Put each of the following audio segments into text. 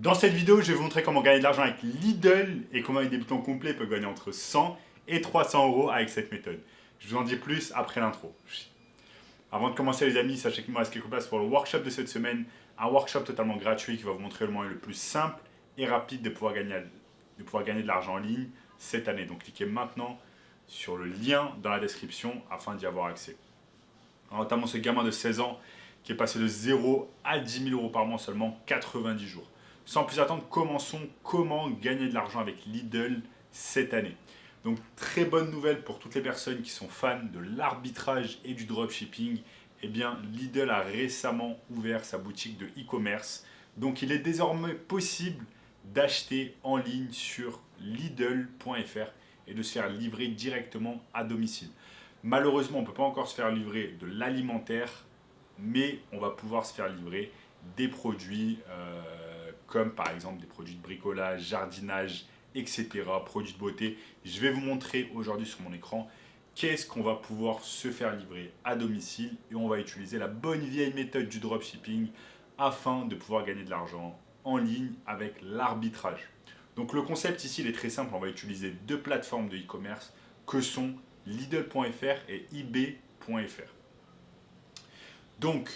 Dans cette vidéo, je vais vous montrer comment gagner de l'argent avec Lidl et comment un débutant complet peut gagner entre 100 et 300 euros avec cette méthode. Je vous en dis plus après l'intro. Avant de commencer les amis, sachez qu'il me reste quelques places pour le workshop de cette semaine. Un workshop totalement gratuit qui va vous montrer le moyen le plus simple et rapide de pouvoir gagner de l'argent en ligne cette année. Donc cliquez maintenant sur le lien dans la description afin d'y avoir accès. Alors, notamment ce gamin de 16 ans qui est passé de 0 à 10 000 euros par mois en seulement 90 jours. Sans plus attendre, commençons comment gagner de l'argent avec Lidl cette année. Donc très bonne nouvelle pour toutes les personnes qui sont fans de l'arbitrage et du dropshipping. Eh bien, Lidl a récemment ouvert sa boutique de e-commerce. Donc il est désormais possible d'acheter en ligne sur Lidl.fr et de se faire livrer directement à domicile. Malheureusement, on ne peut pas encore se faire livrer de l'alimentaire, mais on va pouvoir se faire livrer des produits comme par exemple des produits de bricolage, jardinage, etc., produits de beauté. Je vais vous montrer aujourd'hui sur mon écran qu'est-ce qu'on va pouvoir se faire livrer à domicile et on va utiliser la bonne vieille méthode du dropshipping afin de pouvoir gagner de l'argent en ligne avec l'arbitrage. Donc le concept ici il est très simple, on va utiliser deux plateformes de e-commerce que sont Lidl.fr et eBay.fr. Donc,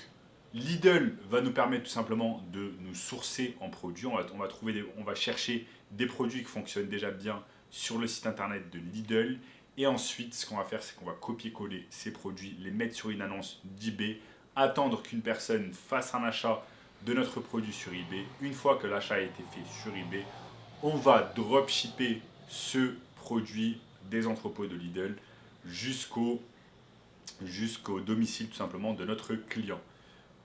Lidl va nous permettre tout simplement de nous sourcer en produits. On va chercher des produits qui fonctionnent déjà bien sur le site internet de Lidl. Et ensuite, ce qu'on va faire, c'est qu'on va copier-coller ces produits, les mettre sur une annonce d'eBay, attendre qu'une personne fasse un achat de notre produit sur eBay. Une fois que l'achat a été fait sur eBay, on va dropshipper ce produit des entrepôts de Lidl jusqu'au domicile tout simplement de notre client.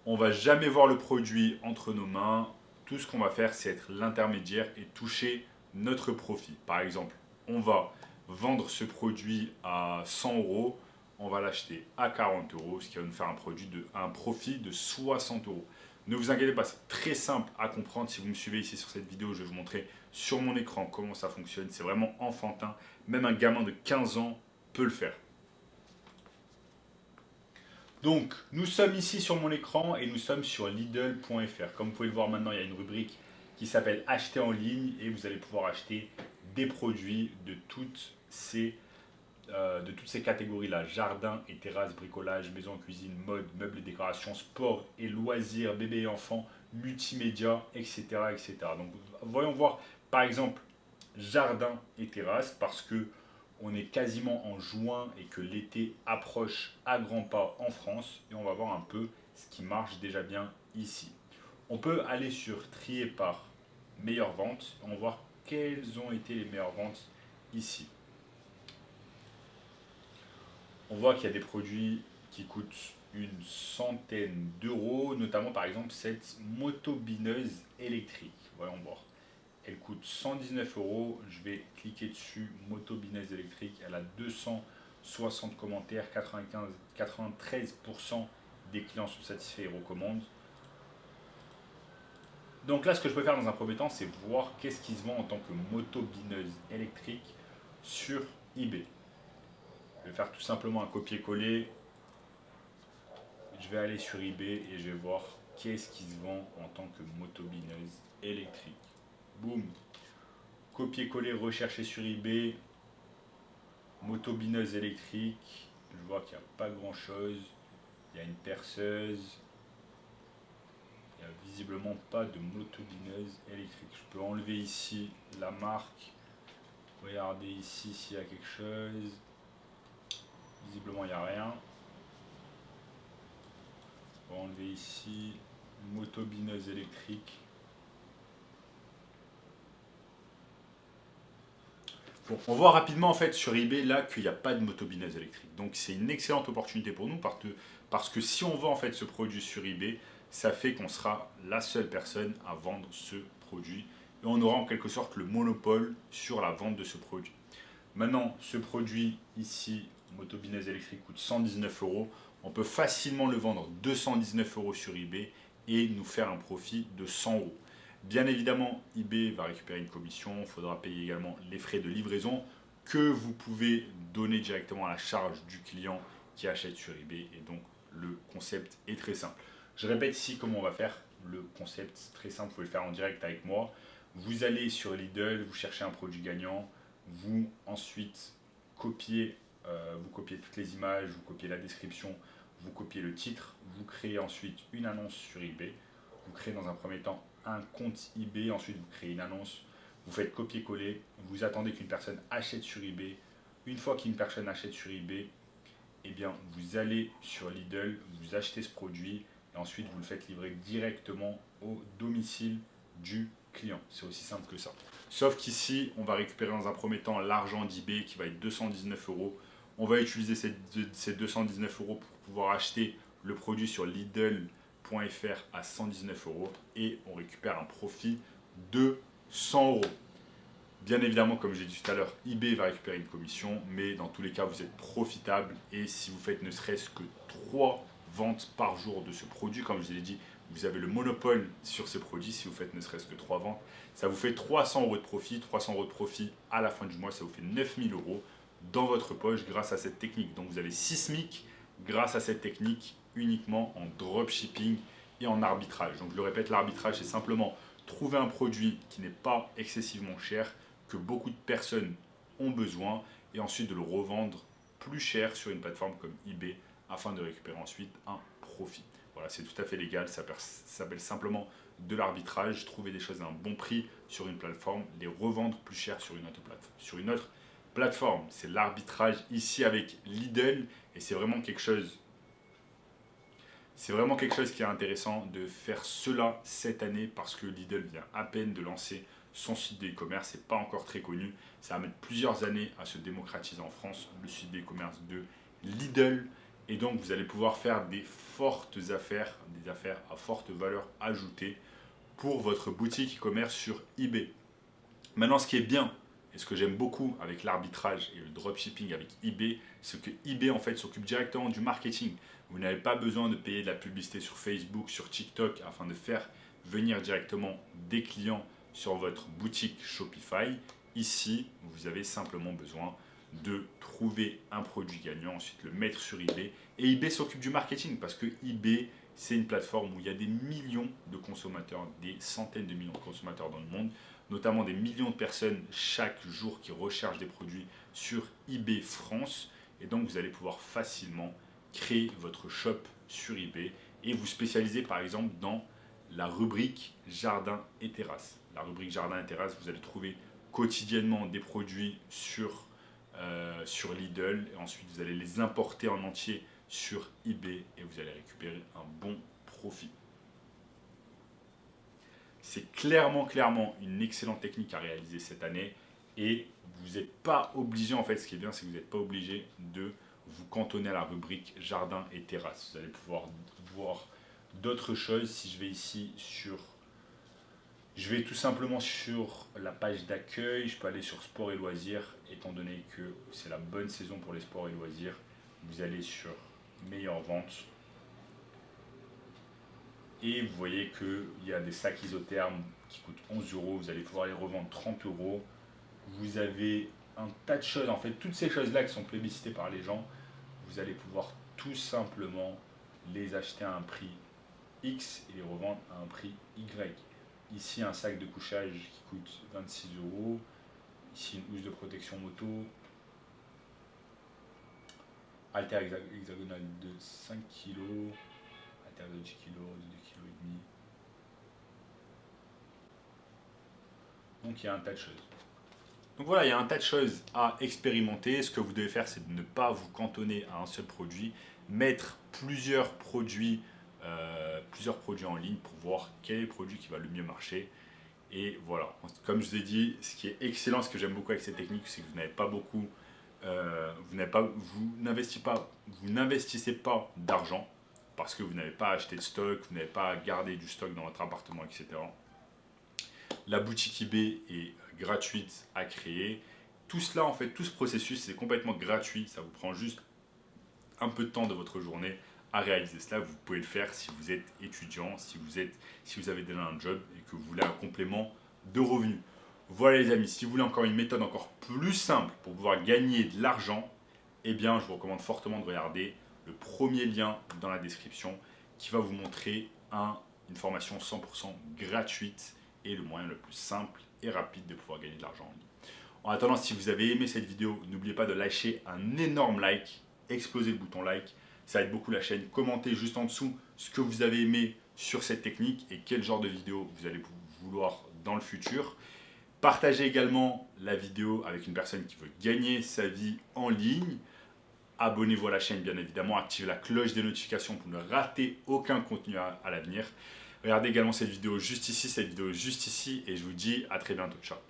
On va jamais voir le produit entre nos mains. Tout ce qu'on va faire, c'est être l'intermédiaire et toucher notre profit. Par exemple, on va vendre ce produit à 100 euros, on va l'acheter à 40 euros, ce qui va nous faire un profit de 60 euros. Ne vous inquiétez pas, c'est très simple à comprendre. Si vous me suivez ici sur cette vidéo, je vais vous montrer sur mon écran comment ça fonctionne. C'est vraiment enfantin. Même un gamin de 15 ans peut le faire. Donc, nous sommes ici sur mon écran et nous sommes sur Lidl.fr. Comme vous pouvez le voir maintenant, il y a une rubrique qui s'appelle Acheter en ligne et vous allez pouvoir acheter des produits de toutes ces catégories-là. Jardin et terrasse, bricolage, maison, cuisine, mode, meubles et décorations, sport et loisirs, bébé et enfants, multimédia, etc., etc. Donc, voyons voir par exemple jardin et terrasse parce que on est quasiment en juin et que l'été approche à grands pas en France et on va voir un peu ce qui marche déjà bien ici. On peut aller sur trier par meilleure vente et on va voir quelles ont été les meilleures ventes ici. On voit qu'il y a des produits qui coûtent une centaine d'euros, notamment par exemple cette motobineuse électrique. Voyons voir. Elle coûte 119 euros. Je vais cliquer dessus. Motobineuse électrique. Elle a 260 commentaires. 93% des clients sont satisfaits et recommandent. Donc là, ce que je peux faire dans un premier temps, c'est voir qu'est-ce qui se vend en tant que motobineuse électrique sur eBay. Je vais faire tout simplement un copier-coller. Je vais aller sur eBay et je vais voir qu'est-ce qui se vend en tant que motobineuse électrique. Boum. Copier-coller, rechercher sur eBay. Motobineuse électrique. Je vois qu'il n'y a pas grand chose. Il y a une perceuse. Il n'y a visiblement pas de motobineuse électrique. Je peux enlever ici la marque. Regardez ici s'il y a quelque chose. Visiblement il n'y a rien. On va enlever ici motobineuse électrique. Bon, on voit rapidement en fait sur eBay là qu'il n'y a pas de motobineuse électrique. Donc c'est une excellente opportunité pour nous parce que si on vend en fait ce produit sur eBay, ça fait qu'on sera la seule personne à vendre ce produit et on aura en quelque sorte le monopole sur la vente de ce produit. Maintenant, ce produit ici, motobineuse électrique, coûte 119 euros. On peut facilement le vendre 219 euros sur eBay et nous faire un profit de 100 euros. Bien évidemment, eBay va récupérer une commission. Il faudra payer également les frais de livraison que vous pouvez donner directement à la charge du client qui achète sur eBay. Et donc, le concept est très simple. Je répète ici comment on va faire. le concept, c'est très simple, vous pouvez le faire en direct avec moi. Vous allez sur Lidl, vous cherchez un produit gagnant, vous ensuite copiez, vous copiez toutes les images, vous copiez la description, vous copiez le titre, vous créez ensuite une annonce sur eBay, vous créez dans un premier temps un compte eBay, ensuite vous créez une annonce, vous faites copier-coller, vous attendez qu'une personne achète sur eBay. Une fois qu'une personne achète sur eBay, eh bien, vous allez sur Lidl, vous achetez ce produit et ensuite vous le faites livrer directement au domicile du client. C'est aussi simple que ça. Sauf qu'ici, on va récupérer dans un premier temps l'argent d'eBay qui va être 219 euros. On va utiliser ces 219 euros pour pouvoir acheter le produit sur Lidl.fr à 119 euros et on récupère un profit de 100 euros. Bien évidemment, comme j'ai dit tout à l'heure, eBay va récupérer une commission, mais dans tous les cas, vous êtes profitable. Et si vous faites ne serait-ce que 3 ventes par jour de ce produit, comme je vous l'ai dit, vous avez le monopole sur ce produit. Si vous faites ne serait-ce que 3 ventes, ça vous fait 300 euros de profit. 300 euros de profit à la fin du mois, ça vous fait 9000 euros dans votre poche grâce à cette technique. Donc vous avez 6 SMIC grâce à cette technique uniquement en dropshipping et en arbitrage. Donc je le répète, l'arbitrage, c'est simplement trouver un produit qui n'est pas excessivement cher, que beaucoup de personnes ont besoin, et ensuite de le revendre plus cher sur une plateforme comme eBay afin de récupérer ensuite un profit. Voilà, c'est tout à fait légal, ça s'appelle simplement de l'arbitrage, trouver des choses à un bon prix sur une plateforme, les revendre plus cher sur une autre plateforme. C'est l'arbitrage ici avec Lidl et c'est vraiment quelque chose qui est intéressant de faire cela cette année parce que Lidl vient à peine de lancer son site d'e-commerce, c'est pas encore très connu. Ça va mettre plusieurs années à se démocratiser en France, le site d'e-commerce de Lidl. Et donc vous allez pouvoir faire des fortes affaires, des affaires à forte valeur ajoutée pour votre boutique e-commerce sur eBay. Maintenant, ce qui est bien et ce que j'aime beaucoup avec l'arbitrage et le dropshipping avec eBay, c'est que eBay en fait s'occupe directement du marketing. Vous n'avez pas besoin de payer de la publicité sur Facebook, sur TikTok afin de faire venir directement des clients sur votre boutique Shopify. Ici, vous avez simplement besoin de trouver un produit gagnant, ensuite le mettre sur eBay. Et eBay s'occupe du marketing parce que eBay, c'est une plateforme où il y a des millions de consommateurs, des centaines de millions de consommateurs dans le monde, notamment des millions de personnes chaque jour qui recherchent des produits sur eBay France. Et donc, vous allez pouvoir facilement créer votre shop sur eBay et vous spécialiser par exemple dans la rubrique jardin et terrasse. La rubrique jardin et terrasse, vous allez trouver quotidiennement des produits sur Lidl et ensuite vous allez les importer en entier sur eBay et vous allez récupérer un bon profit. C'est clairement une excellente technique à réaliser cette année et vous n'êtes pas obligé, en fait ce qui est bien c'est que vous n'êtes pas obligé de vous cantonner à la rubrique jardin et terrasse. Vous allez pouvoir voir d'autres choses. Si je vais ici je vais tout simplement sur la page d'accueil, je peux aller sur sport et loisirs, étant donné que c'est la bonne saison pour les sports et loisirs. Vous allez sur meilleures ventes et vous voyez qu'il y a des sacs isothermes qui coûtent 11 euros, vous allez pouvoir les revendre 30 euros. Vous avez un tas de choses, en fait toutes ces choses-là qui sont plébiscitées par les gens, vous allez pouvoir tout simplement les acheter à un prix X et les revendre à un prix Y. Ici, un sac de couchage qui coûte 26 euros. Ici, une housse de protection moto. Halter hexagonal de 5 kg. Halter de 10 kg, de 2 kg et demi. Donc, il y a un tas de choses. Donc voilà, il y a un tas de choses à expérimenter. Ce que vous devez faire, c'est de ne pas vous cantonner à un seul produit. Mettre plusieurs produits en ligne pour voir quel est le produit qui va le mieux marcher. Et voilà, comme je vous ai dit, ce qui est excellent, ce que j'aime beaucoup avec cette technique, c'est que vous n'avez pas beaucoup, vous n'investissez pas d'argent parce que vous n'avez pas acheté de stock, vous n'avez pas gardé du stock dans votre appartement, etc. La boutique eBay est gratuite à créer. Tout cela, en fait, tout ce processus, c'est complètement gratuit. Ça vous prend juste un peu de temps de votre journée à réaliser cela. Vous pouvez le faire si vous êtes étudiant, si vous avez déjà un job et que vous voulez un complément de revenus. Voilà les amis, si vous voulez encore une méthode encore plus simple pour pouvoir gagner de l'argent, eh bien je vous recommande fortement de regarder le premier lien dans la description qui va vous montrer un une formation 100% gratuite et le moyen le plus simple et rapide de pouvoir gagner de l'argent en ligne. En attendant, si vous avez aimé cette vidéo, n'oubliez pas de lâcher un énorme like, exploser le bouton like, ça aide beaucoup la chaîne. Commentez juste en dessous ce que vous avez aimé sur cette technique et quel genre de vidéo vous allez vouloir dans le futur. Partagez également la vidéo avec une personne qui veut gagner sa vie en ligne. Abonnez-vous à la chaîne bien évidemment, activez la cloche des notifications pour ne rater aucun contenu à l'avenir. Regardez également cette vidéo juste ici et je vous dis à très bientôt. Ciao.